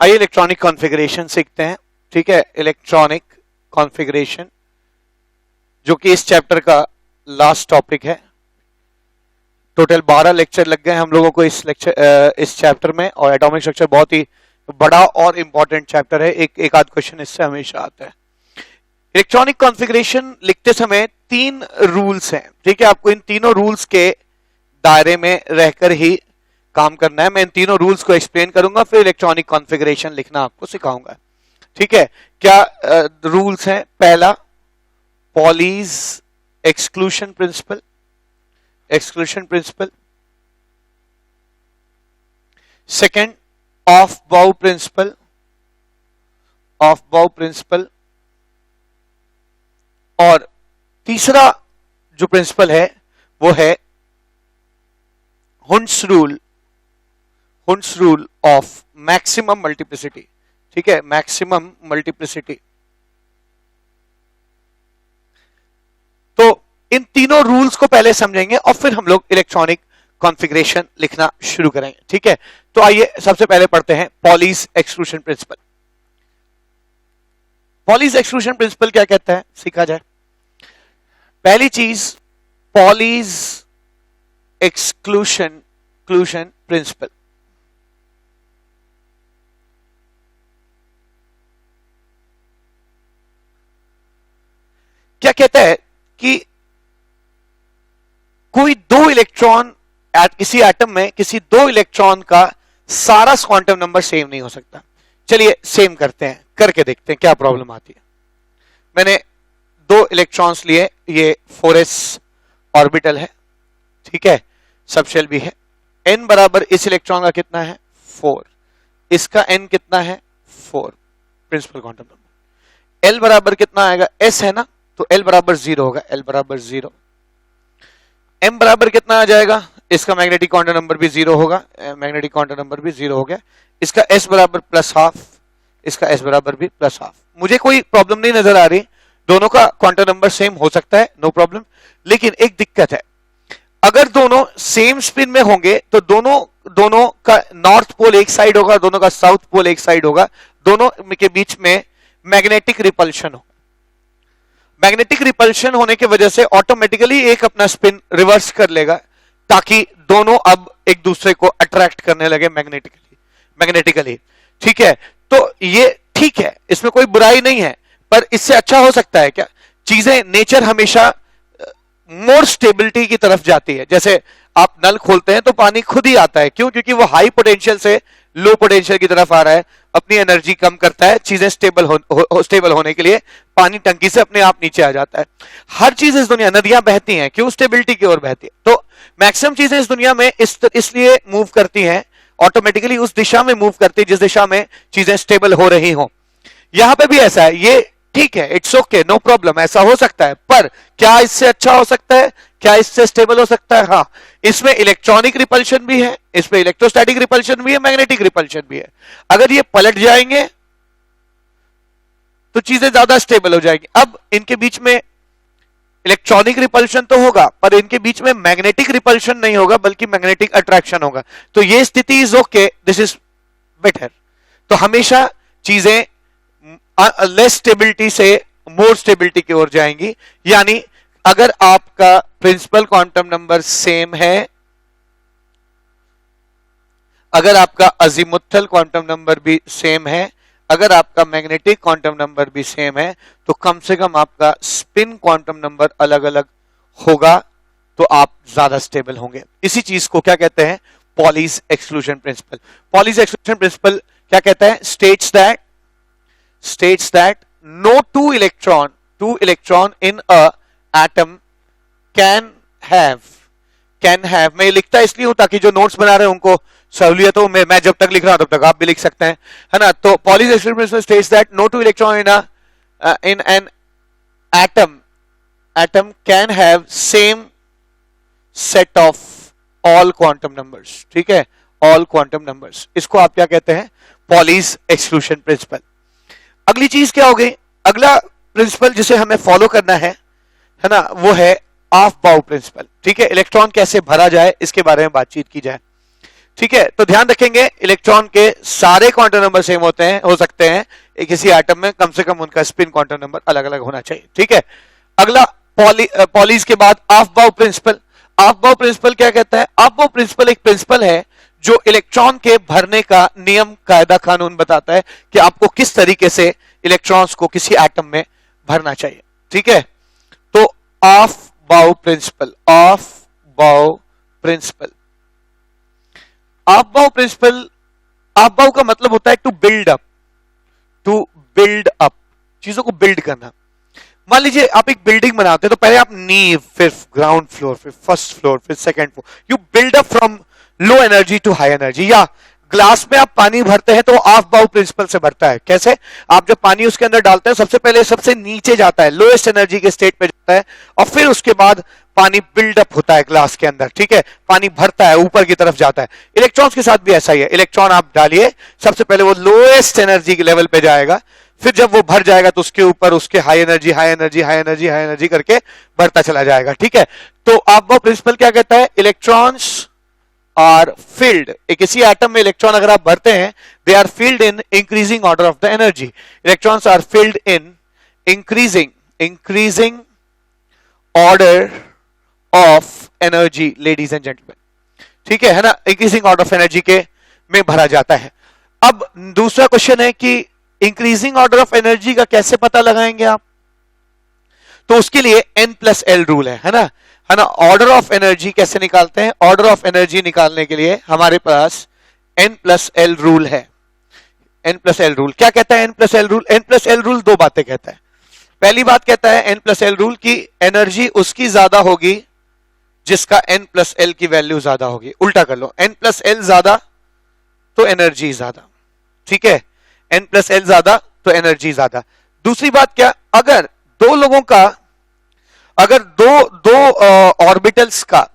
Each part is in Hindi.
आइए इलेक्ट्रॉनिक कॉन्फ़िगरेशन सीखते हैं। ठीक है, इलेक्ट्रॉनिक कॉन्फ़िगरेशन जो कि इस चैप्टर का लास्ट टॉपिक है। टोटल 12 लेक्चर लग गए हम लोगों को इस चैप्टर में, और एटॉमिक स्ट्रक्चर बहुत ही बड़ा और इंपॉर्टेंट चैप्टर है। एक आध क्वेश्चन इससे हमेशा आता है। इलेक्ट्रॉनिक कॉन्फ़िगरेशन लिखते समय 3 रूल्स हैं। ठीक है, आपको इन तीनों रूल्स के दायरे में रहकर ही काम करना है। मैं इन तीनों रूल्स को एक्सप्लेन करूंगा, फिर इलेक्ट्रॉनिक कॉन्फ़िगरेशन लिखना आपको सिखाऊंगा। ठीक है, क्या रूल्स हैं? पहला, Pauli's exclusion principle, exclusion principle. Second, Aufbau principle, Aufbau principle. और तीसरा जो प्रिंसिपल है वो है Hund's rule, Hund's rule of maximum multiplicity. ठीक है, मैक्सिमम मल्टीप्लिसिटी। तो इन तीनों रूल्स को पहले समझेंगे और फिर हम लोग इलेक्ट्रॉनिक कॉन्फ़िगरेशन लिखना शुरू करेंगे। ठीक है, तो आइए सबसे पहले पढ़ते हैं Pauli's exclusion principle. Pauli's exclusion principle क्या कहता है, सीखा जाए। पहली चीज, पॉलीज एक्सक्लूशन प्रिंसिपल। क्या कहता है कि कोई दो इलेक्ट्रॉन किसी एटम में किसी दो इलेक्ट्रॉन का सारा क्वांटम नंबर सेम नहीं हो सकता। चलिए सेम करते हैं, करके देखते हैं क्या प्रॉब्लम आती है। मैंने 2 इलेक्ट्रॉन्स लिए, ये 4s ऑर्बिटल है। ठीक है, सबशेल भी है। n बराबर इस इलेक्ट्रॉन का कितना है? 4। इसका n कितना है? 4, प्रिंसिपल क्वांटम नंबर। l बराबर कितना आएगा? s है ना, तो l बराबर 0 होगा, l बराबर 0। m बराबर कितना आ जाएगा? इसका मैग्नेटिक क्वांटम नंबर भी 0 होगा, मैग्नेटिक क्वांटम नंबर भी 0 हो गया। इसका s बराबर +½ इसका s बराबर भी +½ मुझे कोई प्रॉब्लम नहीं नजर आ रही, दोनों का क्वांटम नंबर सेम हो सकता है, नो प्रॉब्लम। लेकिन एक दिक्कत है, अगर दोनों सेम स्पिन में होंगे तो दोनों का नॉर्थ पोल एक साइड होगा, दोनों का साउथ पोल एक साइड होगा, दोनों के बीच में मैग्नेटिक रिपल्शन हो। मैग्नेटिक रिपल्शन होने की वजह से ऑटोमेटिकली एक अपना स्पिन रिवर्स कर लेगा, ताकि दोनों अब एक दूसरे को अट्रैक्ट करने लगे मैग्नेटिकली। ठीक है, तो ये ठीक है, इसमें कोई बुराई नहीं है, पर इससे अच्छा हो सकता है क्या? चीजें, नेचर हमेशा मोर स्टेबिलिटी की तरफ जाती है। जैसे आप नल खोलते हैं तो पानी खुद ही आता है, क्यों? क्योंकि वो हाई पोटेंशियल से लो पोटेंशियल की तरफ आ रहा है, अपनी एनर्जी कम करता है, चीजें स्टेबल होने के लिए पानी टंकी से अपने आप नीचे आ जाता है। हर चीज इस दुनिया, नदियां बहती हैं, क्यों? स्टेबिलिटी की ओर बहती है। तो मैक्सिमम चीजें इस दुनिया में इसलिए मूव करती हैं, ऑटोमेटिकली उस दिशा में मूव करती है जिस दिशा में चीजें स्टेबल हो रही हो। यहां पे भी ऐसा है, ये ठीक है, इट्स ओके, नो प्रॉब्लम, ऐसा हो सकता है। पर क्या इससे अच्छा हो सकता है? क्या इससे स्टेबल हो सकता है? हाँ, इसमें इलेक्ट्रॉनिक रिपल्शन भी है, इसमें इलेक्ट्रोस्टैटिक रिपल्शन भी है, मैग्नेटिक रिपल्शन भी है। अगर ये पलट जाएंगे तो चीजें ज्यादा स्टेबल हो जाएंगी। अब इनके बीच में इलेक्ट्रॉनिक रिपल्शन तो होगा, पर इनके बीच में मैग्नेटिक रिपल्शन नहीं होगा, बल्कि मैग्नेटिक अट्रैक्शन होगा। तो ये स्थिति is okay, this is better. तो हमेशा चीजें लेस स्टेबिलिटी से मोर स्टेबिलिटी की ओर जाएंगी। यानी अगर आपका प्रिंसिपल क्वांटम नंबर सेम है, अगर आपका अजीमुथल क्वांटम नंबर भी सेम है, अगर आपका मैग्नेटिक क्वांटम नंबर भी सेम है, तो कम से कम आपका स्पिन क्वांटम नंबर अलग अलग होगा, तो आप ज्यादा स्टेबल होंगे। इसी चीज को क्या कहते हैं? Pauli's exclusion principle. Pauli's exclusion principle क्या कहता है? states that no two electron in a atom can have, मैं लिखता इसलिए हूं ताकि जो नोट्स बना रहे हैं उनको सहूलियत हो। मैं जब तक लिख रहा हूं तब तक आप भी लिख सकते हैं, है ना। तो Pauli's exclusion principle states that no two electron in an atom can have same set of all quantum numbers। ठीक है, all quantum numbers, इसको आप क्या कहते हैं? Pauli's exclusion principle. अगली चीज क्या हो गई? अगला प्रिंसिपल जिसे हमें फॉलो करना है ना, वो है ऑफ बाउ प्रिंसिपल। ठीक है, इलेक्ट्रॉन कैसे भरा जाए इसके बारे में बातचीत की जाए। ठीक है, तो ध्यान रखेंगे इलेक्ट्रॉन के सारे क्वांटम नंबर सेम होते हैं, हो सकते हैं, किसी एटम में कम से कम उनका स्पिन क्वांटम नंबर अलग अलग होना चाहिए। ठीक है, अगला पॉलीज के बाद ऑफ-बाउ प्रिंसिपल। ऑफ-बाउ प्रिंसिपल क्या कहता है? ऑफ-बाउ प्रिंसिपल एक प्रिंसिपल है जो इलेक्ट्रॉन के भरने का नियम, कायदा, कानून बताता है कि आपको किस तरीके से इलेक्ट्रॉन्स को किसी एटम में भरना चाहिए। ठीक है, तो Aufbau principle, Aufbau principle, Aufbau principle, Aufbau का मतलब होता है to build up, to build up, चीजों को बिल्ड करना। मान लीजिए आप एक बिल्डिंग बनाते हैं तो पहले आप नींव, फिर ग्राउंड फ्लोर, फिर फर्स्ट फ्लोर, फिर second floor, you build up from low energy to high energy. या ग्लास में आप पानी भरते हैं तो ऑफ बाउ प्रिंसिपल से भरता है। कैसे? आप जब पानी उसके अंदर डालते हैं सबसे पहले सबसे नीचे जाता है, लोएस्ट एनर्जी के स्टेट पे जाता है, और फिर उसके बाद पानी बिल्डअप होता है ग्लास के अंदर। ठीक है, पानी भरता है, ऊपर की तरफ जाता है। इलेक्ट्रॉन्स के साथ भी ऐसा ही है। इलेक्ट्रॉन आप डालिए, सबसे पहले वो लोएस्ट एनर्जी के लेवल पे जाएगा, फिर जब वो भर जाएगा तो उसके ऊपर उसके high energy, high energy, high energy, high energy करके बढ़ता चला जाएगा। ठीक है, तो आप वो प्रिंसिपल क्या कहता है? इलेक्ट्रॉन्स आर फील्ड, किसी एटम में इलेक्ट्रॉन अगर आप भरते हैं, they are filled in increasing order of the energy. Electrons are filled in increasing order of energy, ladies and gentlemen. ठीक है ना, इंक्रीजिंग ऑर्डर ऑफ एनर्जी के में भरा जाता है। अब दूसरा क्वेश्चन है कि इंक्रीजिंग ऑर्डर ऑफ एनर्जी का कैसे पता लगाएंगे आप? तो उसके लिए N+L रूल है ना, है ना। ऑर्डर ऑफ एनर्जी कैसे निकालते हैं? ऑर्डर ऑफ एनर्जी निकालने के लिए हमारे पास N+L रूल है। N+L रूल क्या कहता है? N+L रूल, N+L रूल दो बातें कहता है। पहली बात कहता है N+L रूल की एनर्जी उसकी ज्यादा होगी जिसका N+L की वैल्यू ज्यादा होगी। उल्टा कर लो, N+L ज्यादा तो एनर्जी ज्यादा। ठीक है, N+L ज्यादा तो एनर्जी ज्यादा। दूसरी बात क्या? अगर दो लोगों का, अगर दो ऑर्बिटल्स का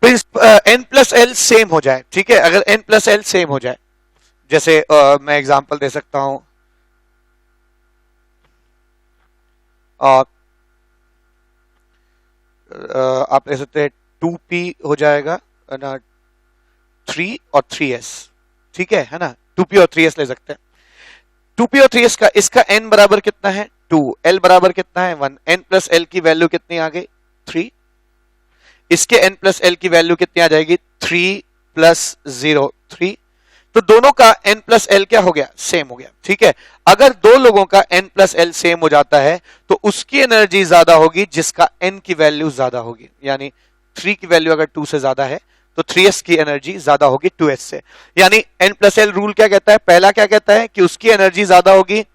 N+L सेम हो जाए, ठीक है, अगर N+L सेम हो जाए, जैसे मैं एग्जांपल दे सकता हूं, आप ले सकते हैं 2p हो जाएगा ना, 3 और 3s। ठीक है ना, 2p और 3s ले सकते हैं। 2p और 3s का, इसका n बराबर कितना है? 2, l बराबर कितना है? 1, N+L की वैल्यू कितनी आ गई? 3। इसके N+L की वैल्यू कितनी आ जाएगी? 3 + 0, 3। तो दोनों का N+L क्या हो गया? सेम हो गया। ठीक है, अगर दो लोगों का N+L सेम हो जाता है तो उसकी एनर्जी ज्यादा होगी जिसका n की वैल्यू ज्यादा होगी। यानी 3 की वैल्यू अगर 2 से ज्यादा है तो 3s की एनर्जी ज्यादा होगी 2s से। यानी N+L रूल क्या कहता है? पहला क्या कहता है कि उसकी एनर्जी ज्यादा होगी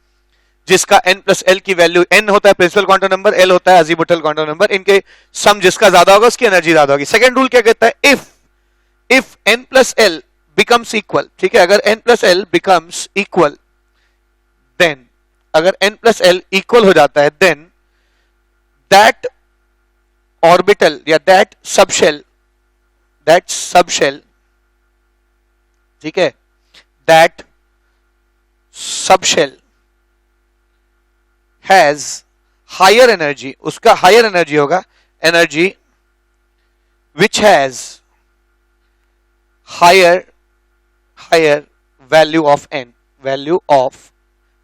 जिसका N+L की वैल्यू, n होता है प्रिंसिपल क्वांटम नंबर, l होता है अजीमुथल क्वांटम नंबर, इनके सम जिसका ज्यादा होगा उसकी एनर्जी ज्यादा होगी। सेकंड रूल क्या कहता है? इफ N+L becomes equal, ठीक है, अगर N+L becomes equal, then, अगर N+L equal हो जाता है, then that orbital या that subshell, ठीक है, that subshell has higher energy, उसका higher energy होगा, energy which has higher value of n, value of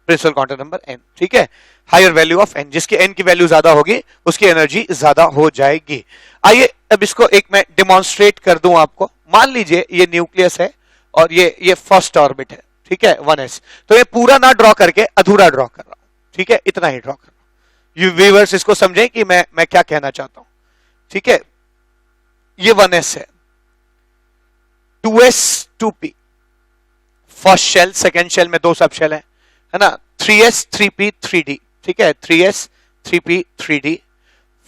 principle quantum number n। ठीक है, हायर वैल्यू ऑफ n, जिसकी n की वैल्यू ज्यादा होगी उसकी एनर्जी ज्यादा हो जाएगी। आइए अब इसको एक मैं डेमोन्स्ट्रेट कर दूं आपको। मान लीजिए ये न्यूक्लियस है और ये फर्स्ट ऑर्बिट है, ठीक है, 1s। तो ये पूरा ना ड्रॉ करके अधूरा ड्रॉ कर रहा हूं, ठीक है, इतना ही ड्रॉ कर रहा हूं। यू व्यूअर्स इसको समझें कि मैं क्या कहना चाहता हूं। ठीक है, ये 1s है, 2s 2p, first shell, second shell में दो सब शेल है ना, 3s 3p 3d, ठीक है, 3s 3p 3d,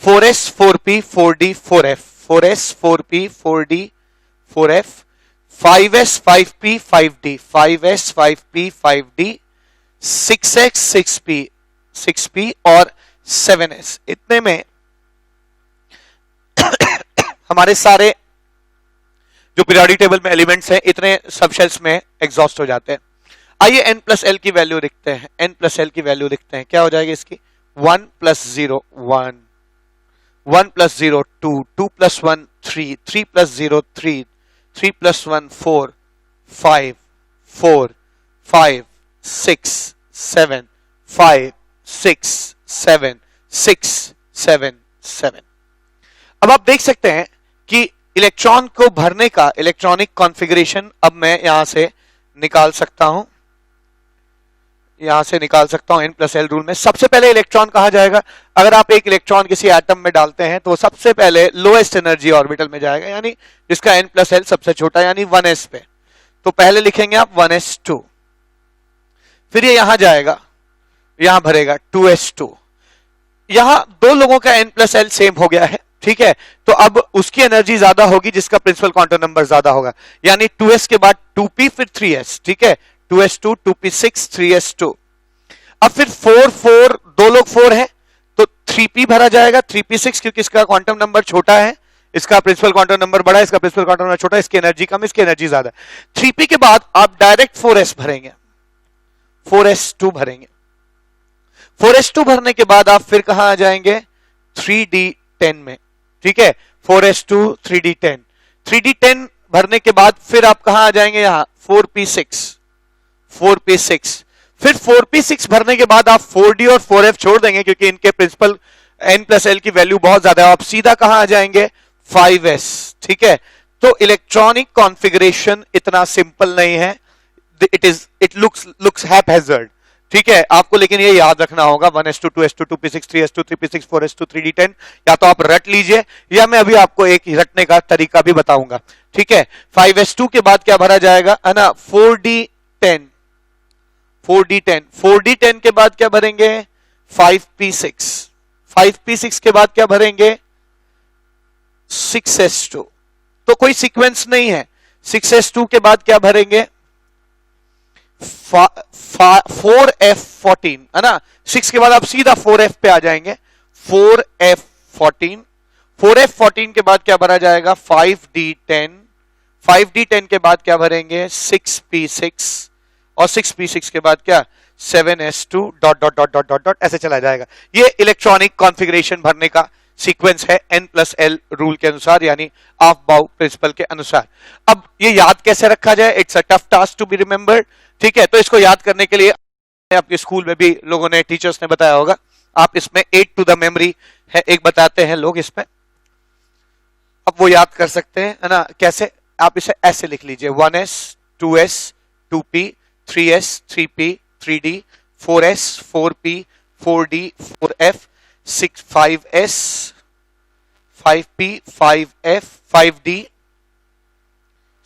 4s 4p 4d 4f, 4s 4p 4d 4f, 5s 5p 5d, 5s 5p 5d, 6x 6p 6p और 7s। इतने में हमारे सारे जो पीरियोडिक टेबल में एलिमेंट्स हैं इतने सबशेल्स में एग्जॉस्ट हो जाते हैं। आइए N+L की वैल्यू लिखते हैं, N+L की वैल्यू लिखते हैं, क्या हो जाएगी इसकी? 1 + 0 1, 1 plus 0 2, 2 plus 1 3, 3 plus 0 3, 3 plus 1 4, 5, 4, 5, 6, 7, 5, 6, 7, 6, 7, 7। अब आप देख सकते हैं कि इलेक्ट्रॉन को भरने का इलेक्ट्रॉनिक कॉन्फ़िगरेशन अब मैं यहां से निकाल सकता हूं, n+l रूल में। सबसे पहले इलेक्ट्रॉन कहां जाएगा? अगर आप एक इलेक्ट्रॉन किसी एटम में डालते हैं तो सबसे पहले लोएस्ट एनर्जी ऑर्बिटल में जाएगा, यानी जिसका n+l सबसे छोटा, यानी 1s पे। तो पहले लिखेंगे आप 1s2, फिर ये यहां जाएगा, यहां भरेगा 2s2। यहां दो लोगों का n+l सेम हो गया है, ठीक है, तो अब उसकी एनर्जी ज्यादा होगी जिसका प्रिंसिपल क्वांटम नंबर ज्यादा होगा, यानी 2s के बाद 2p फिर 3s, ठीक है, 2s2 2p6 3s2। अब फिर 4 4 दो लोग 4 हैं तो 3p भरा जाएगा, 3p6, क्योंकि इसका क्वांटम नंबर छोटा है, इसका प्रिंसिपल क्वांटम नंबर बड़ा है, इसका प्रिंसिपल क्वांटम नंबर छोटा है, इसकी एनर्जी कम, इसकी एनर्जी ज्यादा। 3p के बाद आप डायरेक्ट 4s भरेंगे, 4s2 भरेंगे। 4s2 भरने के बाद आप फिर कहां आ जाएंगे? 3d10 में, ठीक है, 4s2 3d10। 3d10 भरने के बाद फिर आप कहां आ जाएंगे? यहां 4p6, 4p6। फिर 4p6 भरने के बाद आप 4d और 4f छोड़ देंगे क्योंकि इनके प्रिंसिपल n+l की वैल्यू बहुत ज्यादा है, आप सीधा कहां आ जाएंगे? 5s, ठीक है। तो इलेक्ट्रॉनिक कॉन्फ़िगरेशन इतना सिंपल नहीं है, इट लुक्स हैपहैजर्ड, ठीक है, आपको लेकिन ये याद रखना होगा 1s2 2s2 2p6 3s2 3p6 4s2 3d10, या तो आप रट लीजिए या मैं अभी आपको एक रटने का तरीका भी बताऊंगा, ठीक है। 5s2 के बाद क्या भरा जाएगा, है ना? 4d10, 4d10, 4d10 के बाद क्या भरेंगे? 5p6, 5p6 के बाद क्या भरेंगे? 6s2। तो कोई सीक्वेंस नहीं है। 6s2 के बाद क्या भरेंगे? 4f14, है ना? 6 के बाद आप सीधा 4f पे आ जाएंगे, 4f14। 4f14 के बाद क्या भरा जाएगा? 5d10, 5d10 के बाद क्या भरेंगे? 6p6, और 6p6 के बाद क्या? 7s2 dot dot dot dot dot dot, ऐसे चला जाएगा। ये इलेक्ट्रॉनिक कॉन्फ़िगरेशन भरने का सीक्वेंस है n+l रूल के अनुसार, यानी ऑफ-बाउ प्रिंसिपल के अनुसार। अब ये याद कैसे रखा जाए? It's a tough task to be remembered, ठीक है। तो इसको याद करने के लिए आपके स्कूल में भी लोगों ने, टीचर्स ने बताया होगा, आप इसमें 8 टू द मेमोरी है एक बताते हैं लोग इसमें, अब वो याद कर सकते हैं, है ना? कैसे? आप इसे ऐसे लिख लीजिए, 1s 2s 2p 3s 3p 3d 4s 4p 4d 4f 6 5s 5p 5f 5d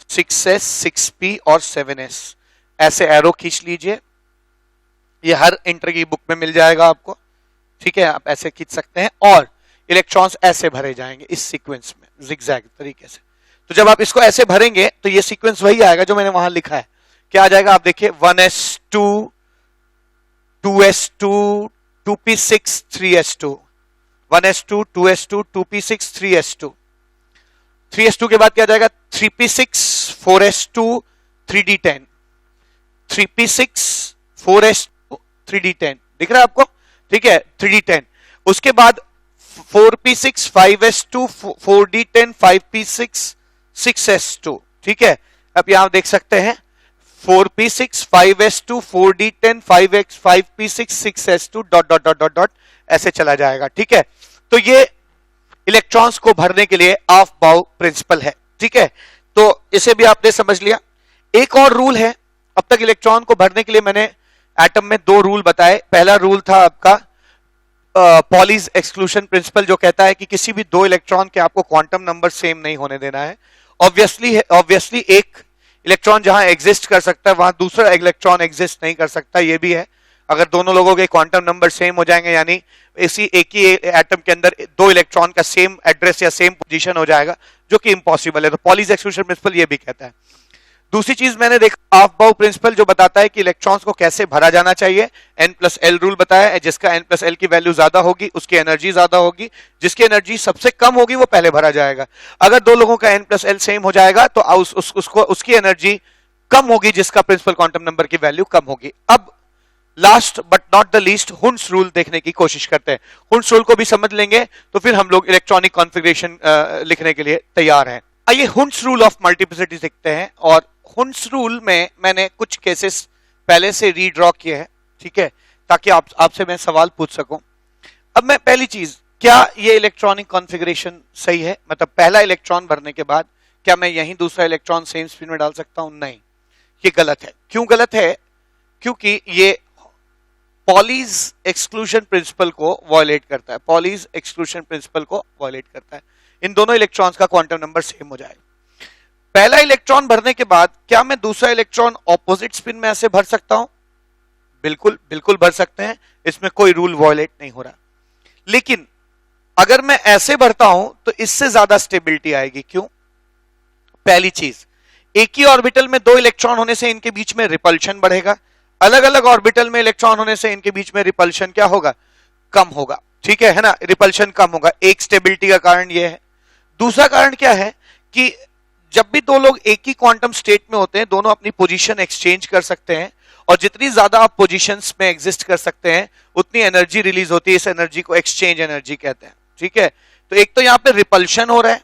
6s 6p और 7s। ऐसे एरो खींच लीजिए, ये हर इंटर की बुक में मिल जाएगा आपको, ठीक है, आप ऐसे खींच सकते हैं। और इलेक्ट्रॉन्स ऐसे भरे जाएंगे इस सीक्वेंस में, जिगजैग तरीके से। तो जब आप इसको ऐसे भरेंगे तो ये सीक्वेंस वही आएगा जो मैंने वहां लिखा है। क्या आ जाएगा? आप देखिए, 1s2 2s2 2p6 3s2, 1s2 2s2 2p6 3s2। 3s2 के बाद क्या जाएगा? 3p6 4s2 3d10, 3p6 4s2 3d10, दिख रहा है आपको? ठीक है, 3d10। उसके बाद 4p6 5s2 4d10 5p6 6s2, ठीक है। अब यहां देख सकते हैं 4p6 5s2 4d10 5x 5p6 6s2 dot dot dot dot dot, ऐसे चला जाएगा, ठीक है। तो ये इलेक्ट्रॉन्स को भरने के लिए ऑफ बाउ प्रिंसिपल है, ठीक है। तो इसे भी आपने समझ लिया। एक और रूल है, अब तक इलेक्ट्रॉन को भरने के लिए मैंने एटम में दो रूल बताए। पहला रूल था आपका पॉलीज एक्सक्लूशन प्रिंसिपल, जो कहता है कि किसी भी दो इलेक्ट्रॉन के आपको क्वांटम नंबर सेम नहीं होने देना है। ऑब्वियसली एक इलेक्ट्रॉन जहां एग्जिस्ट कर सकता है वहां दूसरा इलेक्ट्रॉन एग्जिस्ट नहीं कर सकता, ये भी है। अगर दोनों लोगों के क्वांटम नंबर सेम हो जाएंगे, यानी इसी एक ही एटम के अंदर दो इलेक्ट्रॉन का सेम एड्रेस या सेम पोजीशन हो जाएगा, जो कि इम्पॉसिबल है। तो पॉलीज एक्सक्लूशन प्रिंसिपल ये भी कहता है। दूसरी चीज मैंने देखा ऑफ बाउ प्रिंसिपल, जो बताता है कि इलेक्ट्रॉन्स को कैसे भरा जाना चाहिए। n+l रूल बताया है, जिसका n+l की वैल्यू ज्यादा होगी उसकी एनर्जी ज्यादा होगी, जिसकी एनर्जी सबसे कम होगी वो पहले भरा जाएगा। अगर दो लोगों का n+l सेम हो जाएगा तो उसकी एनर्जी कम होगी जिसका प्रिंसिपल क्वांटम नंबर की वैल्यू कम होगी। अब last but not the least हुंस rule देखने की कोशिश करते हैं। हुंस रूल को भी समझ लेंगे तो फिर हम लोग इलेक्ट्रॉनिक कॉन्फ़िगरेशन लिखने के लिए तैयार हैं। आइए हुंस रूल ऑफ मल्टीप्लिसिटी देखते हैं, और हुंस रूल में मैंने कुछ केसेस पहले से रीड्रॉ किए हैं, ठीक है, ताकि आपसे मैं सवाल पूछ सकूं। अब मैं पहली चीज, क्या ये इलेक्ट्रॉनिक कॉन्फ़िगरेशन सही है? मतलब पहला इलेक्ट्रॉन भरने के बाद क्या मैं यहीं दूसरा इलेक्ट्रॉन सेम स्पिन में डाल सकता हूं? नहीं, ये गलत है। क्यों गलत है? क्योंकि ये पॉलीज एक्सक्लूजन प्रिंसिपल को वायलेट करता है। पॉलीज एक्सक्लूजन प्रिंसिपल को वायलेट करता है। इन दोनों इलेक्ट्रॉन्स का क्वांटम नंबर सेम हो जाएगा। पहला इलेक्ट्रॉन भरने के बाद क्या मैं दूसरा इलेक्ट्रॉन ऑपोजिट स्पिन में ऐसे भर सकता हूं? बिल्कुल बिल्कुल भर सकते हैं, इसमें कोई रूल वायलेट नहीं हो रहा। लेकिन अगर मैं ऐसे भरता हूं तो इससे ज्यादा स्टेबिलिटी आएगी। क्यों? पहली चीज, एक ही ऑर्बिटल में दो इलेक्ट्रॉन होने से इनके बीच में रिपल्शन बढ़ेगा, अलग अलग ऑर्बिटल में इलेक्ट्रॉन होने से इनके बीच में रिपल्शन क्या होगा? कम होगा, ठीक है ना, रिपल्शन कम होगा। एक स्टेबिलिटी का कारण यह है। दूसरा कारण क्या है कि जब भी दो लोग एक ही क्वांटम स्टेट में होते हैं, दोनों अपनी पोजीशन एक्सचेंज कर सकते हैं, और जितनी ज्यादा आप पोजीशंस में एग्जिस्ट कर सकते हैं उतनी एनर्जी रिलीज होती है। इस एनर्जी को एक्सचेंज एनर्जी कहते हैं, ठीक है। तो एक तो यहां पे रिपल्शन हो रहा है,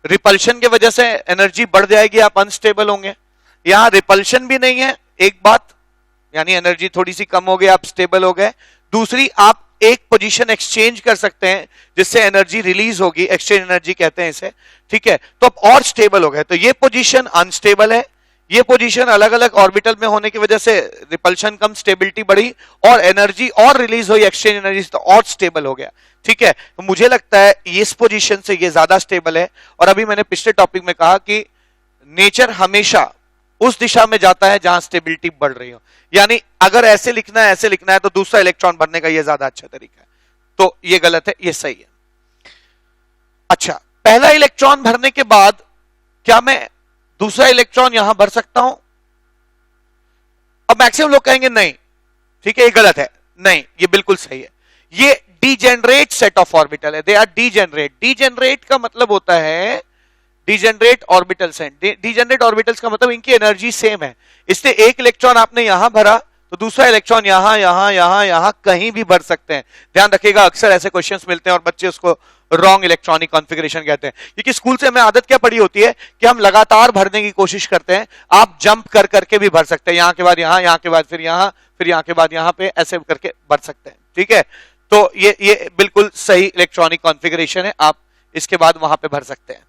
रिपल्शन की वजह से एनर्जी बढ़ जाएगी, आप अनस्टेबल होंगे। यहां रिपल्शन भी नहीं है, एक बात, यानी एनर्जी थोड़ी सी कम हो गई, आप स्टेबल हो गए। दूसरी, आप एक पोजीशन एक्सचेंज कर सकते हैं जिससे एनर्जी रिलीज होगी, एक्सचेंज एनर्जी कहते हैं इसे, ठीक है। तो आप और स्टेबल हो गए। तो ये पोजीशन अनस्टेबल है, ये पोजीशन अलग अलग ऑर्बिटल में होने की वजह से रिपल्शन कम, स्टेबिलिटी बढ़ी, और एनर्जी और रिलीज हुई एक्सचेंज एनर्जी, तो और स्टेबल हो गया, ठीक है। तो मुझे लगता है इस पोजीशन से ये ज्यादा स्टेबल है। और अभी मैंने पिछले टॉपिक में कहा कि नेचर हमेशा उस दिशा में जाता है जहां स्टेबिलिटी बढ़ रही हो। यानी अगर ऐसे लिखना है, ऐसे लिखना है, तो दूसरा इलेक्ट्रॉन भरने का यह ज्यादा अच्छा तरीका है। तो ये गलत है, ये सही है। अच्छा, पहला इलेक्ट्रॉन भरने के बाद क्या मैं दूसरा इलेक्ट्रॉन यहां भर सकता हूं? अब मैक्सिमम लोग कहेंगे नहीं, ठीक है, ये गलत है। नहीं, ये बिल्कुल सही है। ये डीजेनरेट सेट ऑफ ऑर्बिटल है, दे आर डीजेनरेट। डीजेनरेट का मतलब होता है डीजेनरेट ऑर्बिटल्स हैं। डीजेनरेट ऑर्बिटल्स का मतलब इनकी एनर्जी सेम है। इसलिए एक इलेक्ट्रॉन आपने यहां भरा तो दूसरा इलेक्ट्रॉन यहां यहां यहां यहां कहीं भी भर सकते हैं। ध्यान रखिएगा, अक्सर ऐसे क्वेश्चंस मिलते हैं और बच्चे उसको रॉन्ग इलेक्ट्रॉनिक कॉन्फ़िगरेशन कहते हैं। क्योंकि स्कूल से हमें आदत क्या पड़ी होती है कि हम लगातार भरने की कोशिश करते हैं। आप जंप कर करके भी भर सकते हैं, यहां के बाद यहां, यहां के बाद फिर यहां, फिर यहां के बाद यहां पे, ऐसे करके भर सकते हैं, ठीक है। तो ये बिल्कुल सही इलेक्ट्रॉनिक कॉन्फ़िगरेशन है, आप इसके बाद वहां पे भर सकते हैं।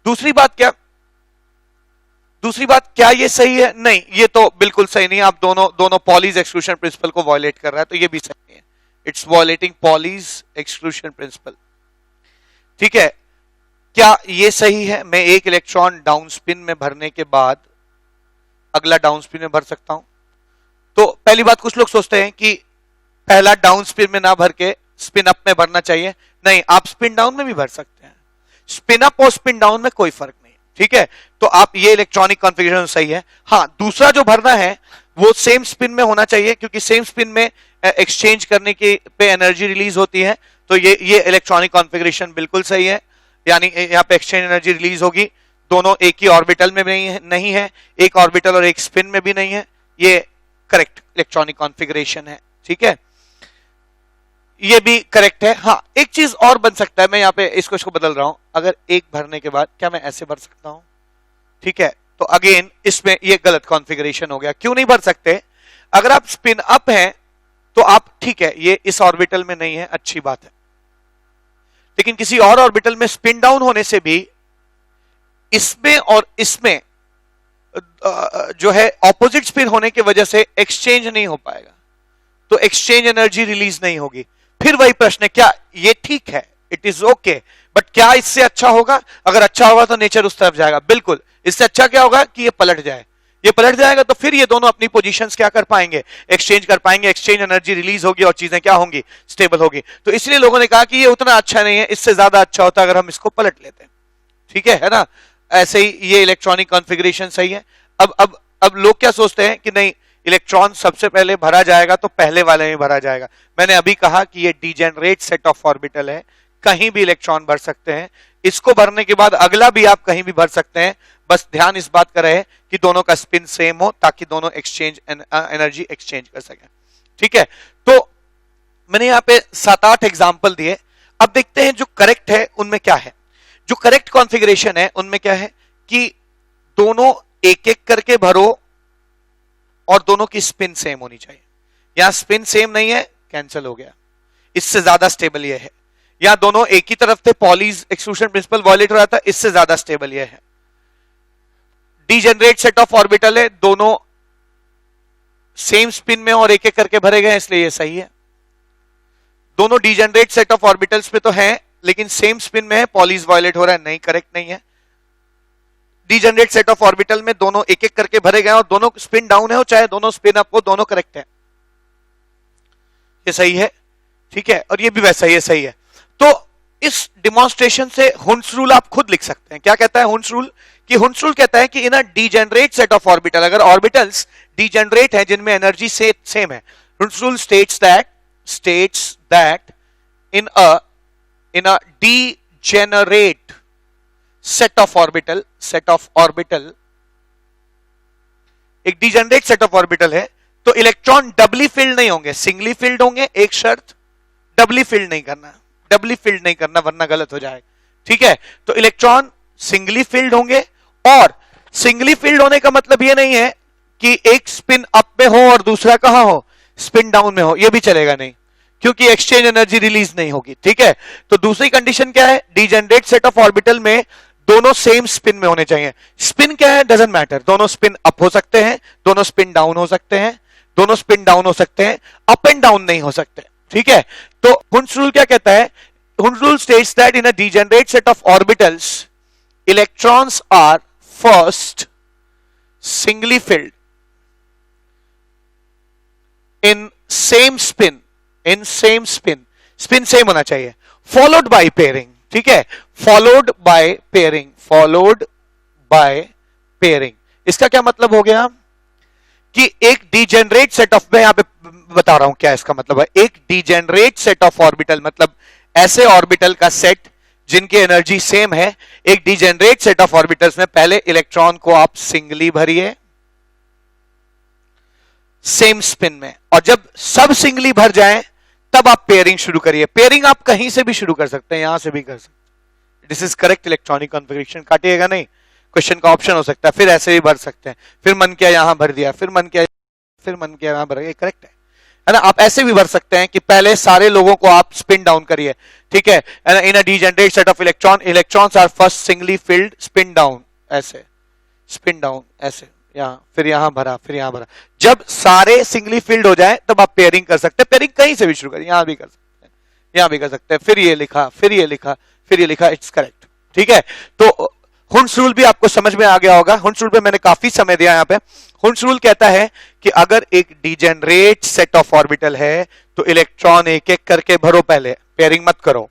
दूसरी बात क्या ये सही है? नहीं, ये तो बिल्कुल सही नहीं है। आप दोनों पॉलीज एक्सक्लूजन प्रिंसिपल को वायलेट कर रहा है, तो ये भी सही नहीं है। It's violating Pauli's exclusion principle, ठीक है। क्या ये सही है? मैं एक इलेक्ट्रॉन डाउन स्पिन में भरने के बाद अगला डाउन स्पिन में भर सकता हूं? तो पहली बात, कुछ लोग सोचते हैं कि पहला डाउन स्पिन में ना भर के स्पिन अप में भरना चाहिए। नहीं, आप स्पिन डाउन में भी भर सकते हैं। स्पिन अप और स्पिन डाउन में कोई फर्क नहीं, ठीक है। तो आप ये इलेक्ट्रॉनिक कॉन्फ़िगरेशन सही है। हाँ, दूसरा जो भरना है वो सेम स्पिन में होना चाहिए, क्योंकि सेम स्पिन में एक्सचेंज करने की पे एनर्जी रिलीज होती है। तो ये इलेक्ट्रॉनिक कॉन्फ़िगरेशन बिल्कुल सही है। यानी यहाँ पे एक्सचेंज एनर्जी रिलीज होगी, दोनों एक ही ऑर्बिटल में नहीं है, एक ऑर्बिटल और एक स्पिन में भी नहीं है। ये करेक्ट इलेक्ट्रॉनिक कॉन्फ़िगरेशन है, ठीक है, ये भी करेक्ट है। हाँ, एक चीज और बन सकता है, मैं यहाँ पे इसको बदल रहा हूं। अगर एक भरने के बाद क्या मैं ऐसे भर सकता हूं? ठीक है, तो अगेन इसमें ये गलत कॉन्फ़िगरेशन हो गया। क्यों नहीं भर सकते? अगर आप स्पिन अप हैं तो आप, ठीक है, ये इस ऑर्बिटल में नहीं है, अच्छी बात है, लेकिन किसी और ऑर्बिटल में स्पिन डाउन होने से भी इसमें और इसमें जो है ऑपोजिट स्पिन होने की वजह से एक्सचेंज नहीं हो पाएगा, तो एक्सचेंज एनर्जी रिलीज नहीं होगी। फिर वही प्रश्न है, क्या ये ठीक है? इट इज ओके, बट क्या इससे अच्छा होगा? अगर अच्छा होगा तो नेचर उस तरफ जाएगा, बिल्कुल। इससे अच्छा क्या होगा कि ये पलट जाए। ये पलट जाएगा तो फिर ये दोनों अपनी पोजीशंस क्या कर पाएंगे? एक्सचेंज कर पाएंगे, एक्सचेंज एनर्जी रिलीज होगी और चीजें क्या होंगी? स्टेबल होगी। तो इसलिए लोगों ने कहा कि ये उतना अच्छा नहीं है, इससे ज्यादा अच्छा होता अगर हम इसको पलट लेते हैं, ठीक है ना। ऐसे ही ये इलेक्ट्रॉनिक कॉन्फ़िगरेशन सही है। अब लोग क्या सोचते हैं कि नहीं, इलेक्ट्रॉन सबसे पहले भरा जाएगा तो पहले वाले में भरा जाएगा। मैंने अभी कहा कि ये डीजेनरेट सेट ऑफ ऑर्बिटल है, कहीं भी इलेक्ट्रॉन भर सकते हैं। इसको भरने के बाद अगला भी आप कहीं भी भर सकते हैं, बस ध्यान इस बात का रहे कि दोनों का स्पिन सेम हो ताकि दोनों एक्सचेंज एनर्जी एक्सचेंज कर सकें। ठीक है, तो मैंने यहां पे 7-8 एग्जाम्पल दिए। अब देखते हैं जो करेक्ट है उनमें क्या है। जो करेक्ट कॉन्फ़िगरेशन है उनमें क्या है कि दोनों एक एक करके भरो और दोनों की स्पिन सेम होनी चाहिए। यहां स्पिन सेम नहीं है, कैंसिल हो गया। इससे ज्यादा स्टेबल यह है। यहां दोनों एक ही तरफ थे, पॉलीज एक्सक्लूजन प्रिंसिपल वायलेट हो रहा था, इससे ज्यादा स्टेबल यह है। डीजेनरेट सेट ऑफ ऑर्बिटल है, दोनों सेम स्पिन में और एक एक करके भरे गए, इसलिए यह सही है। दोनों डीजेनरेट सेट ऑफ ऑर्बिटल्स पे तो हैं लेकिन सेम स्पिन में है, पॉलीज वायलेट हो रहा है, नहीं, करेक्ट नहीं है। डीजेनरेट सेट ऑफ ऑर्बिटल में दोनों एक एक करके भरे गए और दोनों स्पिन डाउन है, चाहे दोनों स्पिन अप हो, दोनों करेक्ट है, ये सही है। ठीक है, और ये भी वैसा ही सही है। तो इस डिमॉन्स्ट्रेशन से हुन्स रूल आप खुद लिख सकते हैं। क्या कहता है हुन्स रूल? कि हुन्स रूल कहता है कि इन a degenerate set of orbital, अगर ऑर्बिटल्स डीजेनरेट है जिनमें एनर्जी सेम है, Hund's rule states that in a degenerate set of orbital, एक डीजेनरेट सेट ऑफ ऑर्बिटल है तो इलेक्ट्रॉन डबली फिल्ड नहीं होंगे, सिंगली फिल्ड होंगे। एक शर्त, डबली फिल्ड नहीं करना वरना गलत हो जाएगा। ठीक है, तो इलेक्ट्रॉन सिंगली फिल्ड होंगे, और सिंगली फिल्ड होने का मतलब यह नहीं है कि एक स्पिन अप में हो और दूसरा कहां हो, स्पिन डाउन में हो, यह भी चलेगा नहीं, क्योंकि एक्सचेंज एनर्जी रिलीज नहीं होगी। ठीक है, तो दूसरी कंडीशन क्या है, डीजेनरेट सेट ऑफ ऑर्बिटल में दोनों सेम स्पिन में होने चाहिए। स्पिन क्या है, डजंट मैटर, दोनों स्पिन अप हो सकते हैं, दोनों स्पिन डाउन हो सकते हैं, दोनों स्पिन डाउन हो सकते हैं, अप एंड डाउन नहीं हो सकते। ठीक है, तो हुन्स रूल क्या कहता है, Hund's rule states that in a degenerate set of orbitals electrons are first singly filled in same spin, spin same होना चाहिए, फॉलोड बाय पेयरिंग। ठीक है, फॉलोड बाय पेयरिंग। इसका क्या मतलब हो गया कि एक डीजेनरेट सेट ऑफ, मैं यहां पे बता रहा हूं क्या इसका मतलब है। एक डीजेनरेट सेट ऑफ ऑर्बिटल मतलब ऐसे ऑर्बिटल का सेट जिनकी एनर्जी सेम है। एक डीजेनरेट सेट ऑफ ऑर्बिटल्स में पहले इलेक्ट्रॉन को आप सिंगली भरिए सेम स्पिन में, और जब सब सिंगली भर जाएं तब आप पेयरिंग शुरू करिए। पेयरिंग आप कहीं से भी शुरू कर सकते हैं, यहां से भी कर सकते हैं। This is correct electronic configuration. काटिएगा नहीं, क्वेश्चन का ऑप्शन हो सकता है, फिर ऐसे भी भर सकते हैं, फिर मन किया यहां भर दिया, फिर मन किया यहां भर दिया, करेक्ट है ना। आप ऐसे भी भर सकते हैं कि पहले सारे लोगों को आप स्पिन डाउन करिए। ठीक है, in a degenerate set of electrons are first singly filled, spin down, ऐसे स्पिन डाउन, ऐसे यहां, फिर यहां भरा, फिर यहां भरा। जब सारे सिंगली फिल्ड हो जाए तब आप पेयरिंग कर सकते हैं। पेयरिंग कहीं से भी शुरू करिए, यहां भी कर सकते हैं, यहां भी कर सकते हैं, फिर ये लिखा, फिर ये लिखा, फिर ये लिखा, इट्स करेक्ट। ठीक है, तो हुन्स रूल भी आपको समझ में आ गया होगा। हुन्स रूल पे मैंने काफी समय दिया यहां पे। हुन्स रूल कहता है कि अगर एक डीजेनरेट सेट ऑफ ऑर्बिटल है तो इलेक्ट्रॉन एक एक करके भरो, पहले पेयरिंग मत करो।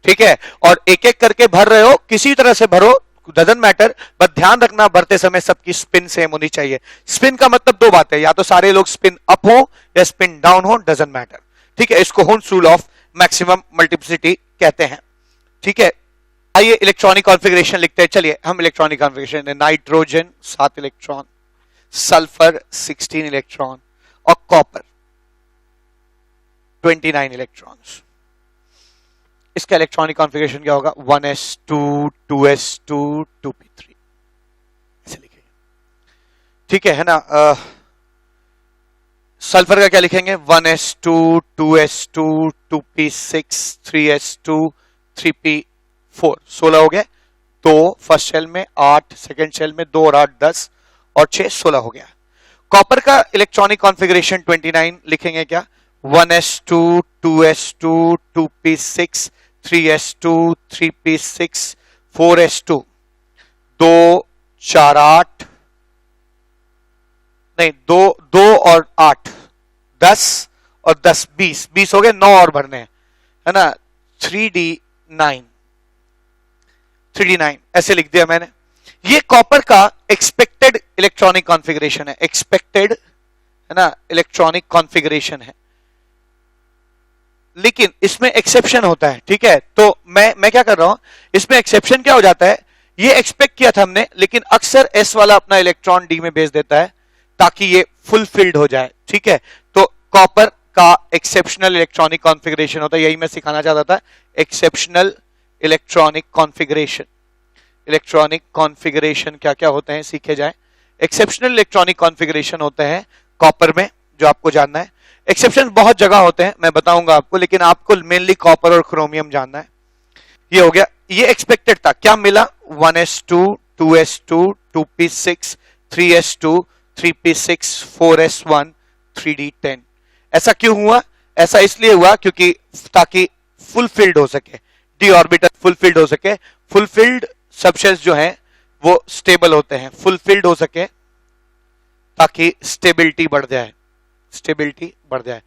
ठीक है, और एक एक करके भर रहे हो, किसी तरह से भरो, डजंट मैटर, बस ध्यान रखना भरते समय सबकी स्पिन सेम होनी चाहिए। स्पिन का मतलब दो बातें, या तो सारे लोग स्पिन अप हो या स्पिन डाउन हो, डजंट मैटर। ठीक है, इसको Hund's rule of maximum multiplicity कहते हैं। ठीक है, आइए इलेक्ट्रॉनिक कॉन्फ़िगरेशन लिखते हैं। चलिए हम इलेक्ट्रॉनिक कॉन्फ़िगरेशन है, नाइट्रोजन 7 इलेक्ट्रॉन, सल्फर 16 इलेक्ट्रॉन और कॉपर 29 इलेक्ट्रॉन्स। इसका इलेक्ट्रॉनिक कॉन्फ़िगरेशन क्या होगा, 1s2 2s2 2p3, ऐसे लिखेंगे। ठीक है ना। सल्फर का क्या लिखेंगे, 1s2 2s2 2p6 3s2 3p4, 16 हो गए। 2 फर्स्ट शेल में, 8 सेकेंड शेल में, 2 और 8 10 और 6 16 हो गया। कॉपर का इलेक्ट्रॉनिक कॉन्फ़िगरेशन 29 लिखेंगे क्या, 1s2 2s2 2p6 3s2 3p6 4s2, 2 4 8 नहीं, 2 और 8 10 और 10 20 हो गए, 9 और भरने हैं, है ना। 3d9 ऐसे लिख दिया मैंने। ये कॉपर का एक्सपेक्टेड इलेक्ट्रॉनिक कॉन्फ़िगरेशन है, एक्सपेक्टेड, है ना, इलेक्ट्रॉनिक कॉन्फ़िगरेशन है। लेकिन इसमें एक्सेप्शन होता है। ठीक है, तो मैं क्या कर रहा हूं, इसमें एक्सेप्शन क्या हो जाता है ये एक्सपेक्ट किया था हमने, लेकिन अक्सर s वाला अपना इलेक्ट्रॉन d में भेज देता है ताकि ये फुलफिल्ड हो जाए, ठीक है। तो कॉपर का एक्सेप्शनल इलेक्ट्रॉनिक कॉन्फ़िगरेशन होता है, यही मैं सिखाना चाहता था, exceptional electronic configuration. Electronic configuration क्या क्या होते हैं सीखे जाए। एक्सेप्शनल इलेक्ट्रॉनिक कॉन्फ़िगरेशन होते हैं कॉपर में, जो आपको जानना है। एक्सेप्शन बहुत जगह होते हैं, मैं बताऊंगा आपको, लेकिन आपको मेनली कॉपर और क्रोमियम जानना है। ये हो गया, ये एक्सपेक्टेड था, क्या मिला 1s2 2s2 2p6 3s2 3p6 4s1 3d10। ऐसा क्यों हुआ? ऐसा इसलिए हुआ क्योंकि ताकि फुलफिल्ड हो सके, डी ऑर्बिटल फुलफिल्ड हो सके। फुलफिल्ड सबशेल्स जो हैं वो स्टेबल होते हैं, फुलफिल्ड हो सके ताकि स्टेबिलिटी बढ़ जाए, स्टेबिलिटी बढ़ जाए।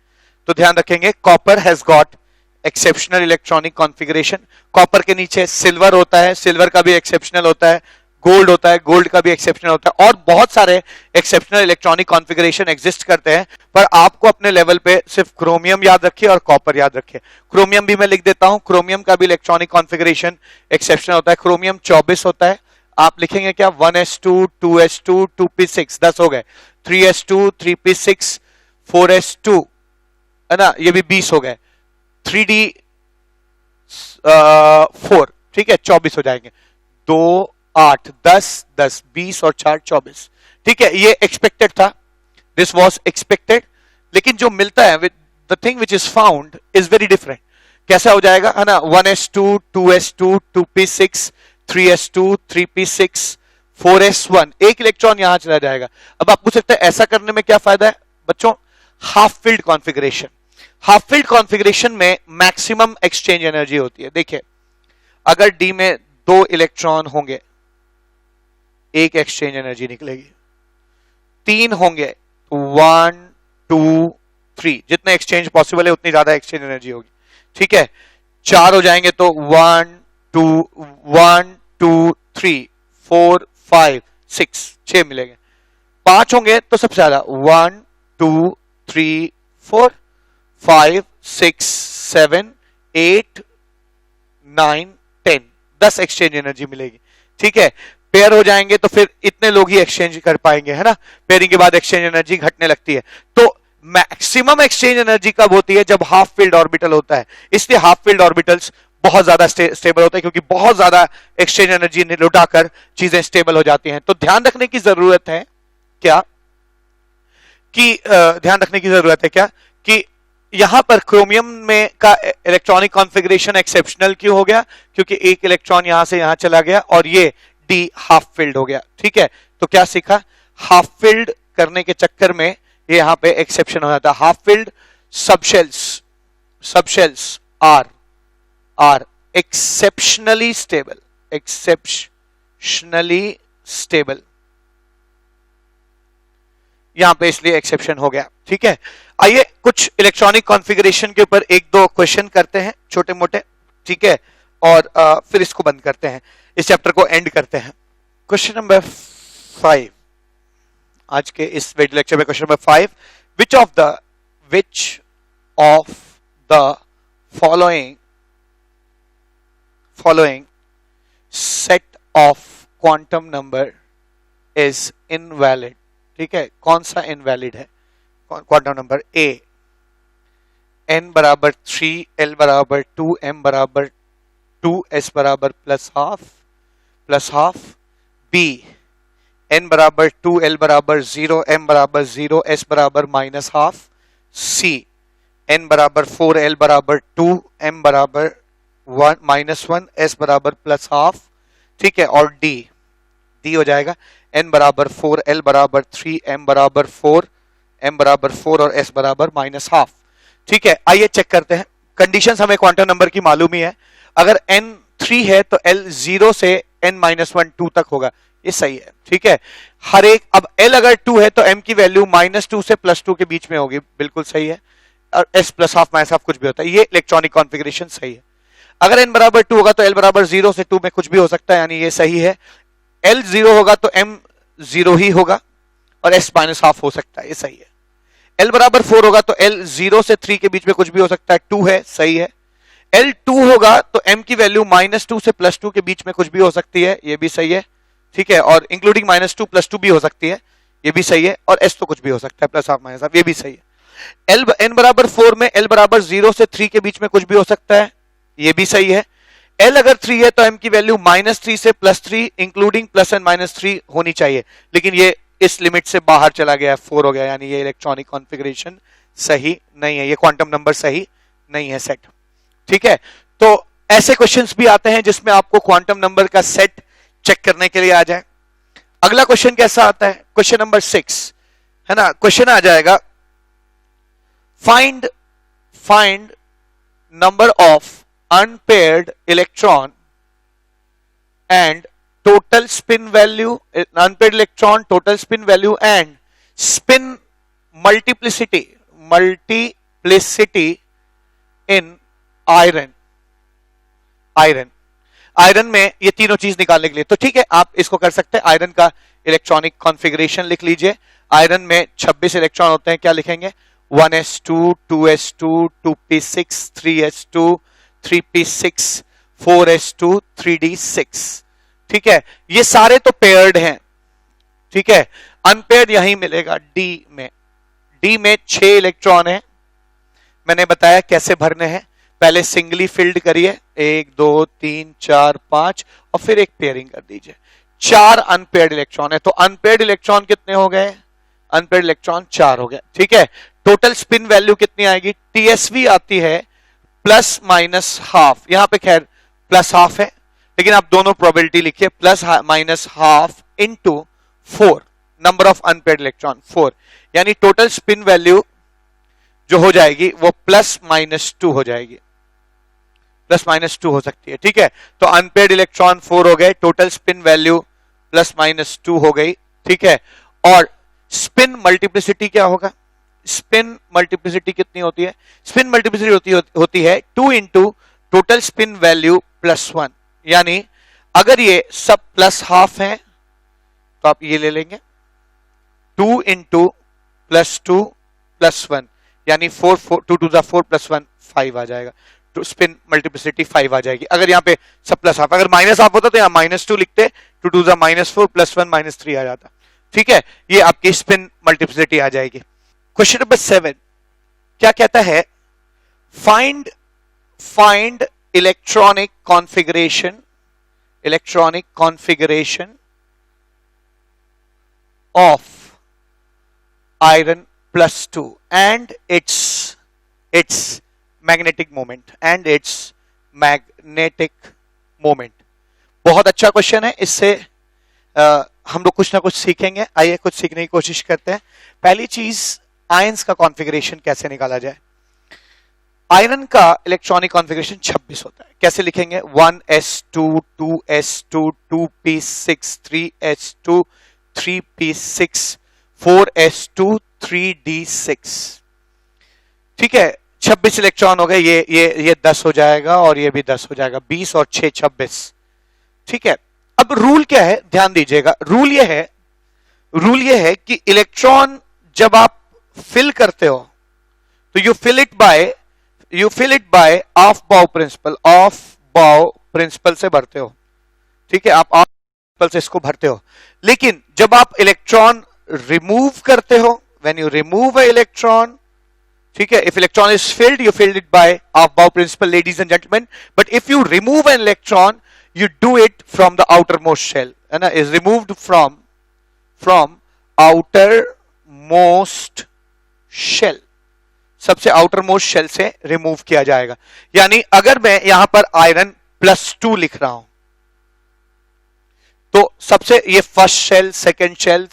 तो ध्यान रखेंगे, copper has got exceptional electronic configuration. Copper के नीचे सिल्वर होता है, सिल्वर का भी एक्सेप्शनल होता है, गोल्ड होता है, गोल्ड का भी एक्सेप्शनल होता है, और बहुत सारे एक्सेप्शनल इलेक्ट्रॉनिक कॉन्फ़िगरेशन एग्जिस्ट करते हैं। पर आपको अपने लेवल पे सिर्फ क्रोमियम याद रखिए और कॉपर याद रखिए। क्रोमियम भी मैं लिख देता हूं, क्रोमियम का भी इलेक्ट्रॉनिक कॉन्फ़िगरेशन एक्सेप्शनल होता है। क्रोमियम 24 होता है, आप लिखेंगे क्या 1s2 2s2 2p6 10 हो गए, 3s2 3p6 4s2 है ना, ये भी 20 हो गए, 3d4 ठीक है 24 हो जाएंगे, 2 8 10 10 20 और 4 24 ठीक है। ये एक्सपेक्टेड था, दिस वॉज एक्सपेक्टेड, लेकिन जो मिलता है the thing which is found is very different. कैसा हो जाएगा है ना, 1s2 2s2 2p6 3s2 3p6 4s1, एक इलेक्ट्रॉन यहां चला जाएगा। अब आप पूछ सकते हैं ऐसा करने में क्या फायदा है बच्चों? Half field configuration. Half field configuration में मैक्सिमम एक्सचेंज एनर्जी होती है। देखिए, अगर डी में 2 इलेक्ट्रॉन होंगे, एक एक्सचेंज एनर्जी निकलेगी। 3 होंगे, 1 2 3, जितने एक्सचेंज पॉसिबल है उतनी ज्यादा एक्सचेंज एनर्जी होगी, ठीक है। 4 हो जाएंगे तो 1 2 3 4 5 6 6 मिलेंगे। 5 होंगे तो सबसे ज्यादा 1 2 3 4 5 6 7 8 9 10 10 एक्सचेंज एनर्जी मिलेगी, ठीक है। पेयर हो जाएंगे तो फिर इतने लोग ही एक्सचेंज कर पाएंगे, है ना। पेयरिंग के बाद एक्सचेंज एनर्जी घटने लगती है। तो मैक्सिमम एक्सचेंज एनर्जी कब होती है? जब हाफ फील्ड ऑर्बिटल होता है। इसलिए हाफ फील्ड ऑर्बिटल्स बहुत ज्यादा स्टेबल होते हैं, क्योंकि बहुत ज्यादा एक्सचेंज एनर्जी लुटाकर चीजें स्टेबल हो जाती हैं। तो ध्यान रखने की जरूरत है क्या कि ध्यान रखने की जरूरत है क्या कि यहां पर क्रोमियम में का इलेक्ट्रॉनिक कॉन्फ़िगरेशन एक्सेप्शनल क्यों हो गया? क्योंकि एक इलेक्ट्रॉन यहां से यहां चला गया और ये डी हाफ फील्ड हो गया, ठीक है। तो क्या सीखा? हाफ फील्ड करने के चक्कर में ये यहां पे एक्सेप्शन हो जाता है। Half filled subshells are exceptionally stable, exceptionally stable, यहां पे इसलिए एक्सेप्शन हो गया, ठीक है। आइए कुछ इलेक्ट्रॉनिक कॉन्फ़िगरेशन के ऊपर एक दो क्वेश्चन करते हैं छोटे मोटे, ठीक है, और फिर इसको बंद करते हैं, इस चैप्टर को एंड करते हैं। क्वेश्चन नंबर 5 आज के इस वीडियो लेक्चर में, question number 5, which of the following set of quantum number is invalid, ठीक है। कौन सा इनवैलिड है क्वांटम नंबर? ए n बराबर 3, l बराबर 2, m बराबर 2, s बराबर प्लस हाफ, b n बराबर 2, l बराबर 0, m बराबर 0, s बराबर माइनस हाफ, c n बराबर 4, l बराबर 2, m बराबर 1 माइनस 1, s बराबर प्लस हाफ, ठीक है। और d हो जाएगा n बराबर 4, l बराबर 3, m बराबर 4, m बराबर 4 और s बराबर माइनस हाफ, ठीक है। आइए चेक करते हैं। कंडीशंस हमें क्वांटम नंबर की मालूम ही है। अगर n 3 है तो l 0 से n माइनस 1 2 तक होगा, ये सही है, ठीक है। हर एक, अब l अगर 2 है तो m की वैल्यू -2 से +2 के बीच में होगी, बिल्कुल सही है। और s plus half minus half कुछ भी होता है, ये इलेक्ट्रॉनिक कॉन्फ़िगरेशन सही है। अगर n बराबर 2 होगा तो l बराबर 0 से 2 में कुछ भी हो सकता है, यानी ये सही है। l 0 होगा तो m 0 ही होगा और s माइनस हाफ हो सकता है, ये सही है। l बराबर 4 होगा तो l 0 से 3 के बीच में कुछ भी हो सकता है, 2 है, सही है। L2 होगा तो m की वैल्यू -2 से +2 के बीच में कुछ भी हो सकती है, ये भी सही है, ठीक है, और इंक्लूडिंग -2 +2 भी हो सकती है, ये भी सही है, और s तो कुछ भी हो सकता है, प्लस हाफ माइनस हाफ, ये भी सही है। n बराबर 4 में l बराबर 0 से 3 के बीच में कुछ भी हो सकता है, ये भी सही है। l अगर 3 है तो m की वैल्यू -3 से +3 इंक्लूडिंग प्लस एंड -3 होनी चाहिए, लेकिन ये इस लिमिट से बाहर चला गया है, 4 हो गया, यानी ये इलेक्ट्रॉनिक कॉन्फ़िगरेशन सही नहीं है, ये क्वांटम नंबर सही नहीं है सेट, ठीक है। तो ऐसे क्वेश्चंस भी आते हैं जिसमें आपको क्वांटम नंबर का सेट चेक करने के लिए आ जाए। अगला क्वेश्चन कैसा आता है, क्वेश्चन नंबर 6 है ना, क्वेश्चन आ जाएगा find number of unpaired electron and total spin value, unpaired electron, total spin value and spin multiplicity in iron. Iron में ये तीनों चीज निकालने के लिए, तो ठीक है, आप इसको कर सकते हैं। आयरन का इलेक्ट्रॉनिक कॉन्फ़िगरेशन लिख लीजिए। आयरन में 26 इलेक्ट्रॉन होते हैं, क्या लिखेंगे, 1s2 2s2 2p6 3s2 3p6 4s2 3d6, ठीक है, ये सारे तो पेयर्ड हैं, ठीक है। अनपेयर्ड यहीं मिलेगा डी में 6 इलेक्ट्रॉन है, मैंने बताया कैसे भरने हैं, पहले सिंगली फिल्ड करिए, 1 2 3 4 5 और फिर एक पेयरिंग कर दीजिए। 4 अनपेयर्ड इलेक्ट्रॉन है, तो अनपेयर्ड इलेक्ट्रॉन कितने हो गए, अनपेयर्ड इलेक्ट्रॉन 4 हो गए, ठीक है। टोटल स्पिन वैल्यू कितनी आएगी, टीएसवी आती है प्लस माइनस हाफ, यहां पे खैर प्लस हाफ है, लेकिन आप दोनों प्रोबेबिलिटी लिखिए, plus minus half into 4, number of unpaired electron 4, यानी टोटल स्पिन वैल्यू जो हो जाएगी वो +-2 हो जाएगी, +-2 हो सकती है, ठीक है। तो अनपेयर्ड इलेक्ट्रॉन 4 हो गए, टोटल स्पिन वैल्यू +-2 हो गई, ठीक है। और स्पिन मल्टीप्लिसिटी क्या होगा, स्पिन मल्टीप्लिसिटी कितनी होती है, स्पिन मल्टीप्लिसिटी होती है 2 इंटू टोटल स्पिन वैल्यू +1, यानी अगर ये सब +½ है तो आप ये ले लेंगे 2 इंटू +2 +1, यानी 4 2 2 4 +1 5 आ जाएगा, तो स्पिन मल्टीप्लिसिटी 5 आ जाएगी। अगर यहाँ पे सब +½ अगर -½ होता तो यहाँ -2 लिखते, 2 2 -4 +1 -3 आ जाता, ठीक है। ये आपकी स्पिन मल्टीप्लिसिटी आ जाएगी। क्वेश्चन नंबर 7 क्या कहता है, find electronic configuration of iron +2 and its magnetic moment। बहुत अच्छा क्वेश्चन है, इससे हम लोग कुछ ना कुछ सीखेंगे। आइए कुछ सीखने की कोशिश करते हैं। पहली चीज, आयंस का कॉन्फ़िगरेशन कैसे निकाला जाए। आयरन का इलेक्ट्रॉनिक कॉन्फ़िगरेशन 26 होता है, कैसे लिखेंगे, 1s2 2s2 2p6 3s2 3p6 4s2 3d6, ठीक है। 26 इलेक्ट्रॉन हो गए, ये 10 हो जाएगा और ये भी 10 हो जाएगा, 20 और 6 26, ठीक है। अब रूल क्या है, ध्यान दीजिएगा, रूल ये है कि इलेक्ट्रॉन जब आप फिल करते हो तो you fill it by Aufbau principle से भरते हो, ठीक है, आप ऑफ प्रिंसिपल से इसको भरते हो। लेकिन जब आप इलेक्ट्रॉन रिमूव करते हो, when you remove a electron, ठीक है, if electron is filled, you filled it by Aufbau principle, ladies and gentlemen, but if you remove an electron, you do it from the outermost shell, है ना, is removed from outermost shell, सबसे outermost shell से remove किया जाएगा। यानी अगर मैं यहां पर आयरन +2 लिख रहा हूं तो सबसे ये first shell, second shell,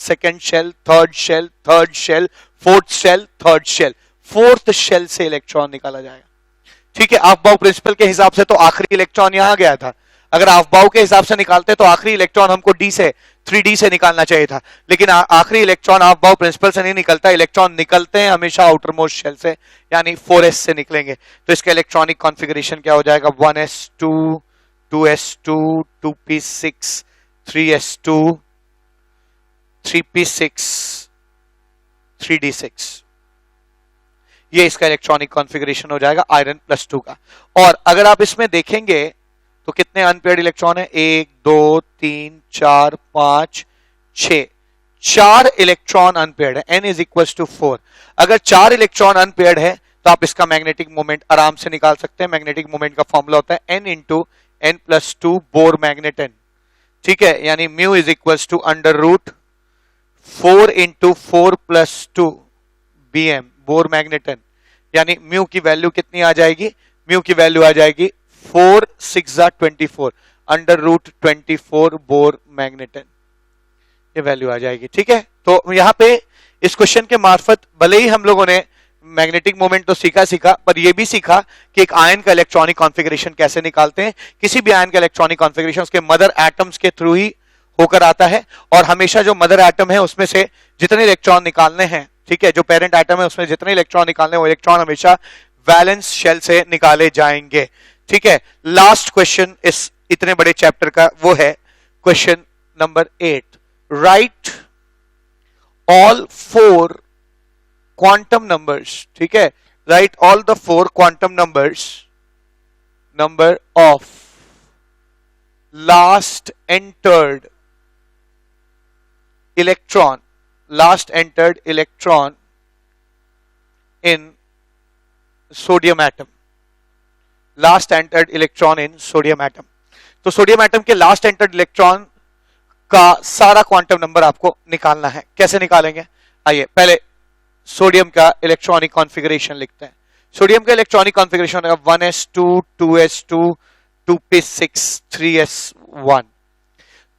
third shell, fourth shell, third shell, fourth shell से इलेक्ट्रॉन निकाला जाएगा, ठीक है। ऑफ-बाउ प्रिंसिपल के हिसाब से तो आखिरी इलेक्ट्रॉन यहां गया था, अगर ऑफ-बाउ के हिसाब से निकालते तो आखिरी इलेक्ट्रॉन हमको 3d से निकालना चाहिए था, लेकिन आखिरी इलेक्ट्रॉन ऑफ-बाउ प्रिंसिपल से नहीं निकलता, इलेक्ट्रॉन निकलते हैं हमेशा आउटरमोस्ट शेल से, यानी 4s से निकलेंगे। तो इसका इलेक्ट्रॉनिक कॉन्फ़िगरेशन क्या हो जाएगा, 1s2 2s2 2p6 3s2 3p6 3d6, ये इसका इलेक्ट्रॉनिक कॉन्फ़िगरेशन हो जाएगा आयरन +2 का। और अगर आप इसमें देखेंगे तो कितने अनपेयर्ड इलेक्ट्रॉन है, 1 2 3 4 5 6, 4 इलेक्ट्रॉन अनपेयर्ड है। n is equal to 4। अगर 4 इलेक्ट्रॉन अनपेयर्ड है तो आप इसका मैग्नेटिक मोमेंट आराम से निकाल सकते हैं। मैग्नेटिक मोमेंट का फॉर्मूला होता है n into n+2 Bohr magnet n, ठीक है, यानी mu is equal to √4 into 4+2 bm Bohr magnet n, यानी म्यू की वैल्यू कितनी आ जाएगी, म्यू की वैल्यू आ जाएगी 4 6 24 √24 बोर मैग्नेट n, ये वैल्यू आ जाएगी। ठीक है, तो यहां पे इस क्वेश्चन के मार्फत भले ही हम लोगों ने मैग्नेटिक मोमेंट तो सीखा पर यह भी सीखा कि एक आयन का इलेक्ट्रॉनिक कॉन्फ़िगरेशन कैसे निकालते हैं। किसी भी आयन का इलेक्ट्रॉनिक कॉन्फ़िगरेशन उसके मदर एटम्स के थ्रू ही होकर आता है, और हमेशा जो मदर एटम है उसमें से जितने इलेक्ट्रॉन निकालने हैं, ठीक है, जो पेरेंट एटम है उसमें जितने इलेक्ट्रॉन निकालने हैं वो इलेक्ट्रॉन हमेशा वैलेंस शेल से निकाले जाएंगे। ठीक है, लास्ट क्वेश्चन इस इतने बड़े चैप्टर का वो है question number 8, right all 4 quantum numbers. ठीक है, right all the 4 quantum numbers, number of last entered electron, last entered electron in sodium atom, last entered electron in sodium atom. तो सोडियम एटम के लास्ट एंटर्ड इलेक्ट्रॉन का सारा क्वांटम नंबर आपको निकालना है। कैसे निकालेंगे, आइए पहले सोडियम का इलेक्ट्रॉनिक कॉन्फ़िगरेशन लिखते हैं। सोडियम का इलेक्ट्रॉनिक कॉन्फ़िगरेशन है 1s2 2s2 2p6 3s1।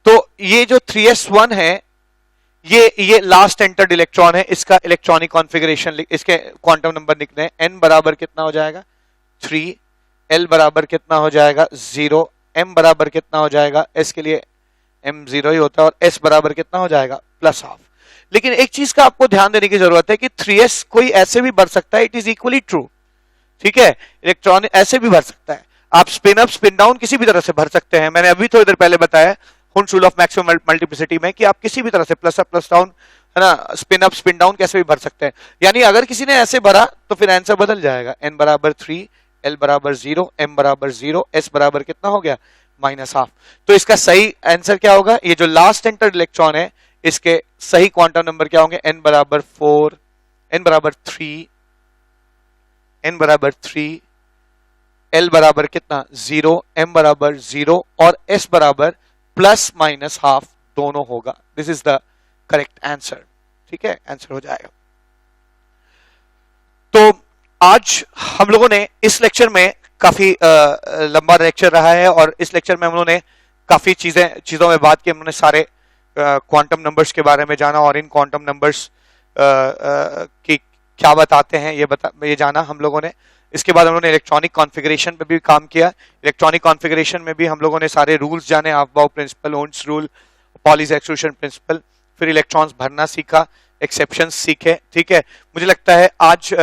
तो ये जो 3s1 है ये लास्ट एंटर्ड इलेक्ट्रॉन है, इसका इलेक्ट्रॉनिक कॉन्फ़िगरेशन इसके क्वांटम नंबर लिखने हैं। n बराबर कितना हो जाएगा 3, l बराबर कितना हो जाएगा 0, m बराबर कितना हो जाएगा, s के लिए m 0 ही होता है, और s बराबर कितना हो जाएगा +12। लेकिन एक चीज का आपको ध्यान देने की जरूरत है कि 3s कोई ऐसे भी भर सकता है, इट इज इक्वली ट्रू। ठीक है, इलेक्ट्रॉन ऐसे भी भर सकता है, आप स्पिन अप स्पिन डाउन किसी भी तरह से भर सकते हैं। मैंने अभी थोड़ी देर पहले बताया हुंस रूल ऑफ मैक्सिमम मल्टीप्लिसिटी में कि आप किसी भी तरह से प्लस अप प्लस डाउन, है ना, स्पिन अप स्पिन डाउन कैसे भी भर सकते हैं। यानी अगर किसी ने ऐसे भरा तो फिर आंसर बदल जाएगा, n बराबर 3, l बराबर 0, m बराबर 0, s बराबर कितना हो गया -12। तो इसका सही आंसर क्या होगा, ये जो लास्ट एंटर्ड इलेक्ट्रॉन है इसके सही क्वांटम नंबर क्या होंगे, n बराबर 4, n बराबर 3, n बराबर 3, l बराबर कितना 0, m बराबर 0 और s बराबर ±12 दोनों होगा। This is the correct answer. ठीक है, आंसर हो जाएगा। तो आज हम लोगों ने इस लेक्चर में काफी लंबा लेक्चर रहा है, और इस लेक्चर में हम लोगों ने काफी चीजों में बात की। हमने सारे क्वांटम नंबर्स के बारे में जाना, और इन क्वांटम नंबर्स की क्या बताते हैं ये जाना हम लोगों ने। इसके बाद हम लोगों ने इलेक्ट्रॉनिक कॉन्फ़िगरेशन पे भी काम किया। इलेक्ट्रॉनिक कॉन्फ़िगरेशन में भी हम लोगों ने सारे रूल्स जाने, aufbau principle, Ohm's rule, Pauli's exclusion principle, फिर इलेक्ट्रॉन्स भरना सीखा, एक्सेप्शंस सीखे। ठीक है, मुझे लगता है आज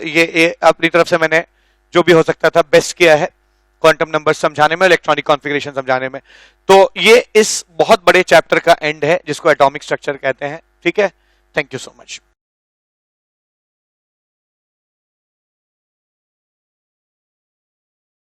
ये अपनी तरफ से मैंने जो भी हो सकता था बेस्ट किया है क्वांटम नंबर समझाने में, इलेक्ट्रॉनिक कॉन्फ़िगरेशन समझाने में। तो ये इस बहुत बड़े चैप्टर का एंड है जिसको एटॉमिक स्ट्रक्चर कहते हैं। ठीक है, थैंक यू सो मच।